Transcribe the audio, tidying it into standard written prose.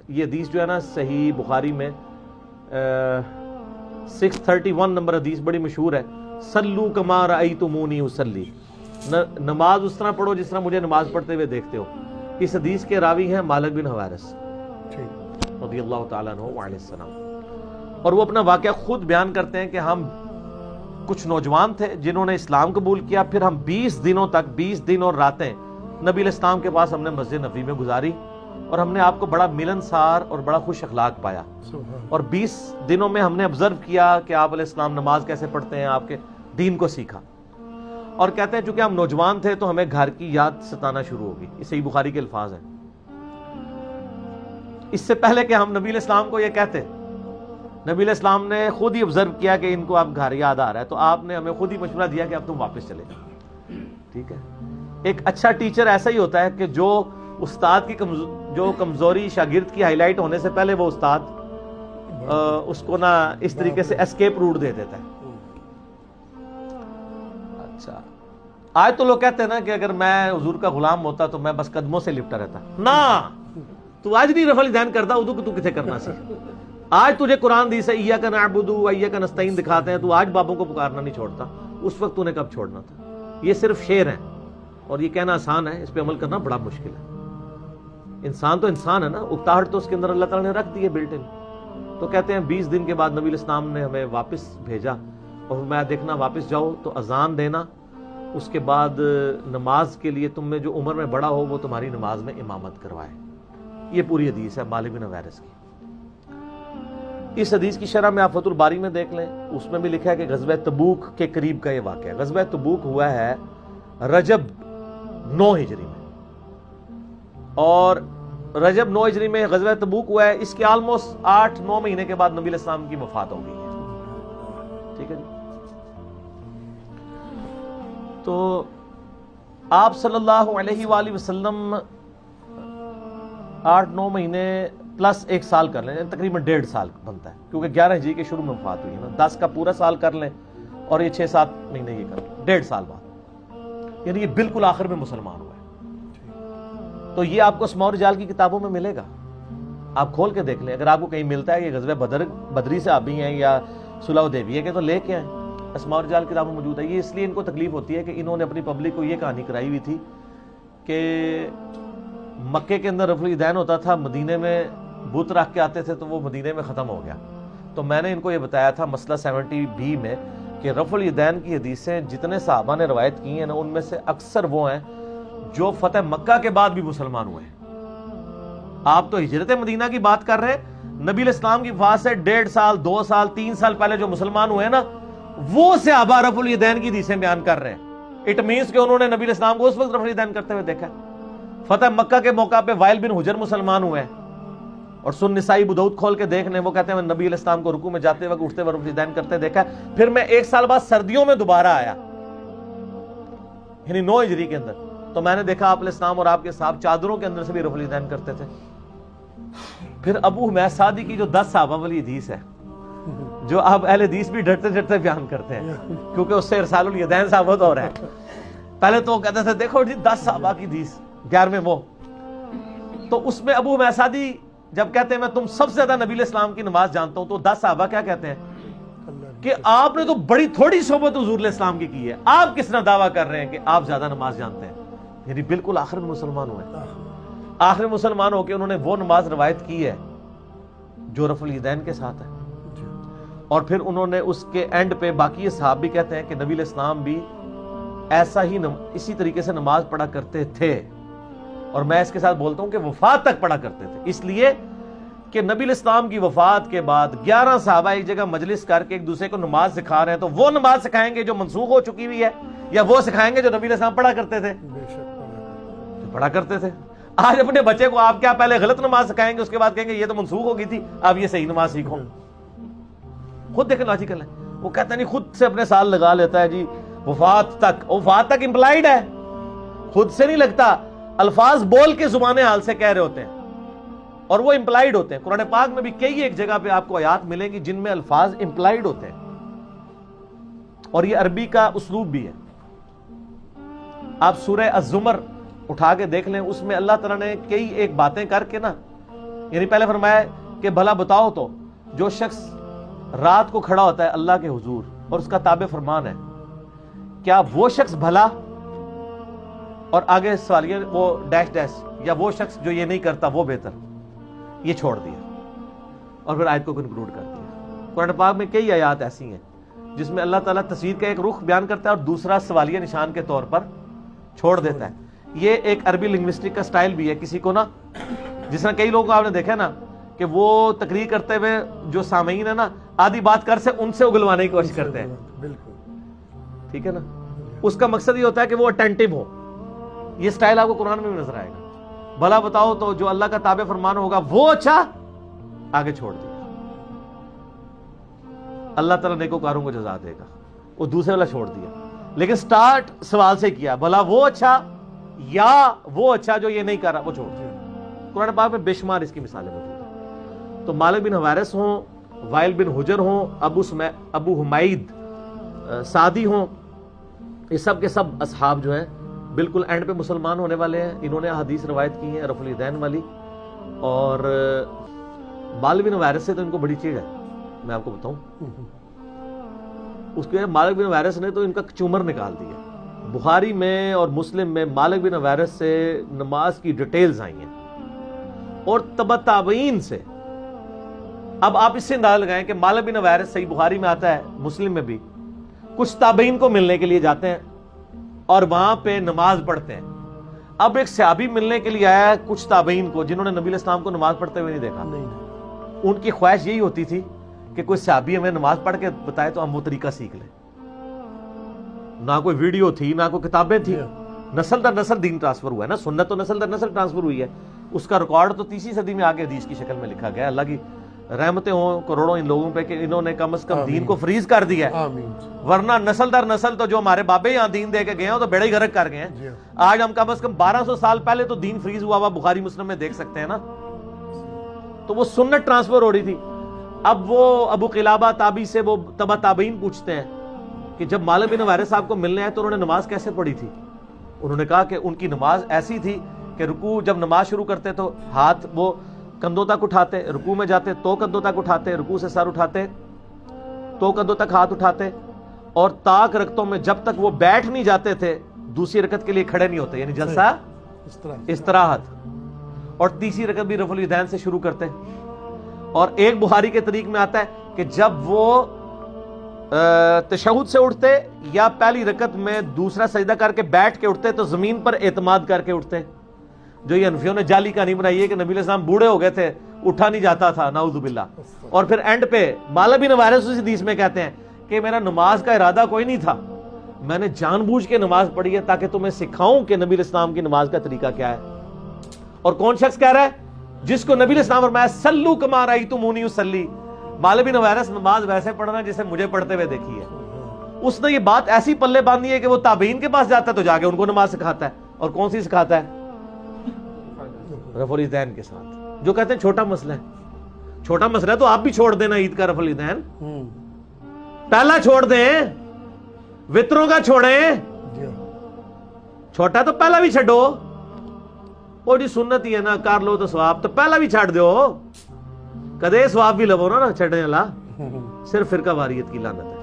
یہ حدیث جو ہے نا صحیح بخاری میں 631 نمبر حدیث بڑی مشہور ہے، صلو کما رأیتمونی اصلی، نماز اس طرح پڑھو جس طرح مجھے نماز پڑھتے ہوئے دیکھتے ہو۔ اس حدیث کے راوی ہیں مالک بن حویرث رضی اللہ تعالیٰ عنہ وعلیہ السلام، اور وہ اپنا واقعہ خود بیان کرتے ہیں کہ ہم کچھ نوجوان تھے جنہوں نے اسلام قبول کیا، پھر ہم 20 دنوں تک 20 دن اور راتیں نبی علیہ السلام کے پاس ہم نے مسجد نبوی میں گزاری، اور ہم نے آپ کو بڑا ملنسار اور بڑا خوش اخلاق پایا، اور 20 دنوں میں ہم نے آبزرو کیا کہ آپ علیہ السلام نماز کیسے پڑھتے ہیں، آپ کے دین کو سیکھا، اور کہتے ہیں چونکہ ہم نوجوان تھے تو ہمیں گھر کی یاد ستانا شروع ہوگی۔ یہ صحیح بخاری کے الفاظ ہیں۔ اس سے پہلے کہ ہم نبی علیہ السلام کو یہ کہتے، نبی علیہ السلام نے خود ہی آبزرو کیا کہ ان کو اب گھر یاد آ رہا ہے، تو آپ نے ہمیں خود ہی مشورہ دیا کہ اب تم واپس چلے جاؤ۔ ٹھیک ہے، ایک اچھا ٹیچر ایسا ہی ہوتا ہے کہ جو استاد کی جو کمزوری شاگرد کی ہائی لائٹ ہونے سے پہلے وہ استاد اس کو نا اس طریقے سے اسکیپ روٹ دے دیتا ہے۔ اچھا، آج تو لوگ کہتے ہیں نا کہ اگر میں حضور کا غلام ہوتا تو میں بس قدموں سے لپٹا رہتا۔ نا، تو آج نہیں رفع الیدین کرتا، ادو کہ تو کتنے کرنا سی۔ آج تجھے قرآن دی سے ایاک نعبد و ایاک نستعین دکھاتے ہیں، تو آج بابوں کو پکارنا نہیں چھوڑتا، اس وقت تو نے کب چھوڑنا تھا؟ یہ صرف شعر ہیں، اور یہ کہنا آسان ہے، اس پہ عمل کرنا بڑا مشکل ہے۔ انسان تو انسان ہے نا، اکتاہٹ تو اس کے اندر اللہ تعالیٰ نے رکھ دی ہے بلٹ ان۔ تو کہتے ہیں 20 دن کے بعد نبی علیہ السلام نے ہمیں واپس بھیجا، اور میں دیکھنا واپس جاؤ تو اذان دینا، اس کے بعد نماز کے لیے تم میں جو عمر میں بڑا ہو وہ تمہاری نماز میں امامت کروائے۔ یہ پوری حدیث ہے مالک بن حویرث کی۔ اس حدیث کی شرح میں آپ فتح الباری میں دیکھ لیں، اس میں بھی لکھا ہے کہ غزوہ تبوک کے قریب کا یہ واقعہ ہے۔ غزوہ تبوک ہوا ہے رجب 9 ہجری میں، اور رجب 9 ہجری میں غزوہ تبوک ہوا ہے، اس کے آلموسٹ 8-9 مہینے کے بعد نبی علیہ السلام کی وفات ہو گئی ہے۔ ٹھیک ہے جی، تو آپ صلی اللہ علیہ وآلہ وسلم 8-9 مہینے پلس 1 سال کر لیں، تقریباً 1.5 سال بنتا ہے، کیونکہ 11 ہجری کے شروع میں وفات ہوئی ہے نا، 10 کا پورا سال کر لیں اور یہ 6-7 مہینے یہ کر لیں، 1.5 سال بعد، یعنی یہ بالکل آخر میں مسلمان ہوا ہے۔ تو یہ آپ کو اسماء الرجال کی کتابوں میں ملے گا، آپ کھول کے دیکھ لیں، اگر آپ کو کہیں ملتا ہے کہ غزوہ بدری سے صحابی ہیں یا صلح حدیبیہ کے، تو لے کے آئیں، اسماء الرجال کتابوں میں موجود ہے۔ یہ اس لیے ان کو تکلیف ہوتی ہے کہ انہوں نے اپنی پبلک کو یہ کہانی کرائی ہوئی تھی کہ مکے کے اندر رفع الیدین ہوتا تھا، مدینے میں بت رکھ کے آتے تھے تو وہ مدینے میں ختم ہو گیا۔ تو میں نے ان کو یہ بتایا تھا مسئلہ 70B میں کہ رفع الیدین کی حدیثیں جتنے صحابہ نے روایت کی ہیں نا، ان میں سے اکثر وہ ہیں جو فتح مکہ کے بعد بھی مسلمان ہوئے ہیں۔ آپ تو ہجرت مدینہ کی بات کر رہے ہیں، نبی علیہ السلام کی وفات سے 1.5 سال 2 سال 3 سال پہلے جو مسلمان ہوئے ہیں نا، وہ صحابہ رفع الیدین کی حدیثیں بیان کر رہے ہیں۔ اٹ مینس کہ انہوں نے نبی علیہ السلام کو اس وقت رفع الیدین کرتے ہوئے دیکھا۔ فتح مکہ کے موقع پہ وائل بن حجر مسلمان ہوئے ہیں، اور سن نسائی ابو داؤد کھول کے دیکھ لیں، وہ کہتے ہیں میں نبی علیہ السلام کو رکوع میں جاتے وقت اٹھتے وقت رفع الیدین کرتے دیکھا، پھر میں 1 سال بعد سردیوں میں دوبارہ آیا، یعنی 9 ہجری کے اندر، تو میں نے دیکھا آپ علیہ السلام اور آپ کے صاحب چادروں کے اندر سے بھی رفع الیدین کرتے تھے۔ پھر ابو حمید سعدی کی جو 10 صحابہ والی حدیث ہے، جو اب اہل حدیث بھی ڈرتے ڈرتے بیان کرتے ہیں کیونکہ اس سے ارسال الیدین ثابت ہو رہا ہے۔ پہلے تو وہ کہتے تھے دیکھو جی 10 صحابہ کی حدیث 11ویں وہ، تو اس میں ابو حمید سعدی جب کہتے ہیں میں تم سب سے زیادہ نبی علیہ السلام کی نماز جانتا ہوں، تو 10 صحابہ کیا کہتے ہیں کہ آپ نے تو بڑی تھوڑی صحبت حضور علیہ السلام کی ہے، آپ کس طرح دعویٰ کر رہے ہیں کہ آپ زیادہ نماز جانتے ہیں؟ یعنی بالکل آخر میں مسلمان ہوئے، آخر میں مسلمان ہو کے انہوں نے وہ نماز روایت کی ہے جو رفع الیدین کے ساتھ ہے، اور پھر انہوں نے اس کے اینڈ پہ باقی صحابہ بھی کہتے ہیں کہ نبی علیہ السلام بھی ایسا ہی اسی طریقے سے نماز پڑھا کرتے تھے، اور میں اس کے ساتھ بولتا ہوں کہ وفات تک پڑھا کرتے تھے، اس لیے کہ نبی علیہ السلام کی وفات کے بعد 11 صحابہ ایک جگہ مجلس کر کے ایک دوسرے کو نماز سکھا رہے ہیں، تو وہ نماز سکھائیں گے جو منسوخ ہو چکی ہوئی ہے، یا وہ سکھائیں گے جو نبی علیہ السلام پڑھا کرتے تھے؟ پڑھا کرتے تھے۔ آج اپنے بچے کو آپ کیا پہلے غلط نماز سکھائیں گے، اس کے بعد کہیں گے یہ تو منسوخ ہو گئی تھی، اب یہ صحیح نماز سیکھو؟ خود دیکھیں لاجیکل ہے، وہ کہتا نہیں خود سے اپنے سال لگا لیتا ہے جی وفات تک امپلائیڈ ہے، خود سے نہیں لگتا، الفاظ بول کے زبان حال سے کہہ رہے ہوتے ہیں، اور وہ امپلائیڈ ہوتے ہیں۔ قرآن پاک میں بھی کئی ایک جگہ پہ آپ کو آیات ملیں گی جن میں الفاظ امپلائیڈ ہوتے ہیں، اور یہ عربی کا اسلوب بھی ہے۔ آپ سورہ الزمر اٹھا کے دیکھ لیں، اس میں اللہ تعالیٰ نے کئی ایک باتیں کر کے نا یعنی پہلے فرمایا کہ بھلا بتاؤ تو جو شخص رات کو کھڑا ہوتا ہے اللہ کے حضور اور اس کا تابع فرمان ہے، کیا وہ شخص بھلا، اور آگے سوالیہ وہ ڈیش ڈیش، یا وہ شخص جو یہ نہیں کرتا وہ بہتر، یہ چھوڑ دیا اور پھر آیت کو کنکلوڈ کر دیا۔ قرآن پاک میں کئی آیات ایسی ہیں جس میں اللہ تعالیٰ تصویر کا ایک رخ بیان کرتا ہے اور دوسرا سوالیہ نشان کے طور پر چھوڑ دیتا ہے۔ یہ ایک عربی لنگوسٹک کا سٹائل بھی ہے، کسی کو نا، جس طرح کئی لوگوں کو آپ نے دیکھا نا کہ وہ تقریر کرتے ہوئے جو سامعین ہے نا آدھی بات کر سے ان سے اگلوانے کی کوشش کرتے ہیں، بالکل ٹھیک ہے نا، اس کا مقصد یہ ہوتا ہے کہ وہ اٹینٹو ہو۔ یہ سٹائل آپ کو قرآن میں بھی نظر آئے گا۔ بھلا بتاؤ تو جو اللہ کا تابع فرمان ہوگا وہ اچھا، آگے چھوڑ دیا، اللہ تعالیٰ نیکوکاروں کو جزا دے گا، وہ دوسرے والا چھوڑ دیا، لیکن سٹارٹ سوال سے کیا، بھلا وہ اچھا یا وہ اچھا جو یہ نہیں کر رہا وہ چھوڑ دیا۔ قرآن پاک میں بے شمار اس کی مثالیں موجود ہیں۔ تو مالک بن حویرث ہوں، وائل بن حجر ہوں، ابو حمید سعدی ہوں، یہ سب کے سب اصحاب جو ہیں بالکل اینڈ پہ مسلمان ہونے والے ہیں۔ انہوں نے حدیث روایت کی ہیں رفع الیدین والی، اور مالک بن حویرث سے تو ان کو بڑی چیڑ ہے، میں آپ کو بتاؤں۔ اس کے مالک بن حویرث نے تو ان کا چومر نکال دیا۔ بخاری میں اور مسلم میں مالک بن حویرث سے نماز کی ڈیٹیلز آئی ہیں اور تبع تابعین سے۔ اب آپ اس سے اندازہ لگائیں کہ مالک بن حویرث صحیح بخاری میں آتا ہے، مسلم میں بھی، کچھ تابعین کو ملنے کے لیے جاتے ہیں اور وہاں پہ نماز پڑھتے ہیں۔ اب ایک صحابی ملنے کے لیے آیا ہے کچھ تابعین کو جنہوں نے نبی علیہ السلام کو نماز پڑھتے ہوئے نہیں دیکھا۔ ان کی خواہش یہی ہوتی تھی کہ کوئی صحابی ہمیں نماز پڑھ کے بتائے تو ہم وہ طریقہ سیکھ لیں۔ نہ کوئی ویڈیو تھی، نہ کوئی کتابیں تھی، نسل در نسل دین ٹرانسفر ہوا ہے نا، سنت تو نسل در نسل ٹرانسفر ہوئی ہے، اس کا ریکارڈ تو 30ویں صدی میں آگے حدیث کی شکل میں لکھا گیا۔ اللہ کی رحمتیں ہوں کروڑوں ان لوگوں پہ کہ انہوں نے کم از کم دین کو فریز کر دیا ہے، ورنہ نسل در نسل تو جو ہمارے بابے یہاں دین دے کے گئے ہیں تو بیڑا ہی غرق کر گئے ہیں۔ آج ہم کم از کم 1200 سال پہلے تو دین فریز ہوا ہوا بخاری مسلم میں دیکھ سکتے ہیں نا، تو وہ سنت ٹرانسفر ہو رہی تھی۔ اب وہ ابو قلابہ تابعی سے وہ تبع تابعین پوچھتے ہیں کہ جب مالک بن حویرث صاحب کو ملنے آئے تو انہوں نے نماز کیسے پڑھی تھی؟ انہوں نے کہا کہ ان کی نماز ایسی تھی کہ رکوع جب نماز شروع کرتے تو ہاتھ وہ کندھوں تک اٹھاتے، رکوع میں جاتے تو کندھوں تک اٹھاتے، رکوع سے سر اٹھاتے تو کندھوں تک ہاتھ اٹھاتے، اور طاق رکعتوں میں جب تک وہ بیٹھ نہیں جاتے تھے دوسری رکعت کے لیے کھڑے نہیں ہوتے، یعنی جلسہ استراحت، اور تیسری رکعت بھی رفع الیدین سے شروع کرتے۔ اور ایک بخاری کے طریق میں آتا ہے کہ جب وہ تشہد سے اٹھتے یا پہلی رکعت میں دوسرا سجدہ کر کے بیٹھ کے اٹھتے تو زمین پر اعتماد کر کے اٹھتے۔ جو یہ انفیوں نے جعلی کہانی بنائی ہے کہ نبی علیہ السلام بوڑھے ہو گئے تھے، اٹھا نہیں جاتا تھا، نعوذ باللہ، اور پھر اینڈ پہ مالک بن حویرث اس حدیث میں کہتے ہیں کہ میرا نماز کا ارادہ کوئی نہیں تھا، میں نے جان بوجھ کے نماز پڑھی ہے تاکہ تمہیں سکھاؤں کہ نبی علیہ السلام کی نماز کا طریقہ کیا ہے۔ اور کون شخص کہہ رہا ہے؟ جس کو نبی علیہ السلام فرمایا سلو کما رأیتمونی اصلی، مالک بن حویرث نماز ویسے پڑھنا جسے مجھے پڑھتے ہوئے دیکھی ہے۔ اس نے یہ بات ایسی پلے باندھی ہے کہ وہ تابعین کے پاس جاتا ہے تو جا کے ان کو نماز سکھاتا ہے، اور کون سی سکھاتا ہے؟ رفع الیدین کے ساتھ، جو کہتے ہیں چھوٹا مسئلہ ہے۔ چھوٹا مسئلہ ہے تو آپ بھی چھوڑ دینا عید کا رفع الیدین، پہلا چھوڑ دیں، وطروں کا چھوڑیں، چھوٹا تو پہلا بھی چھڈو، وہ جی سنت ہی ہے نا، کر لو تو ثواب، تو پہلا بھی چھڈ دیو، کدے ثواب بھی لو نا چھڈنے والا، صرف فرقہ واریت کی لعنت ہے۔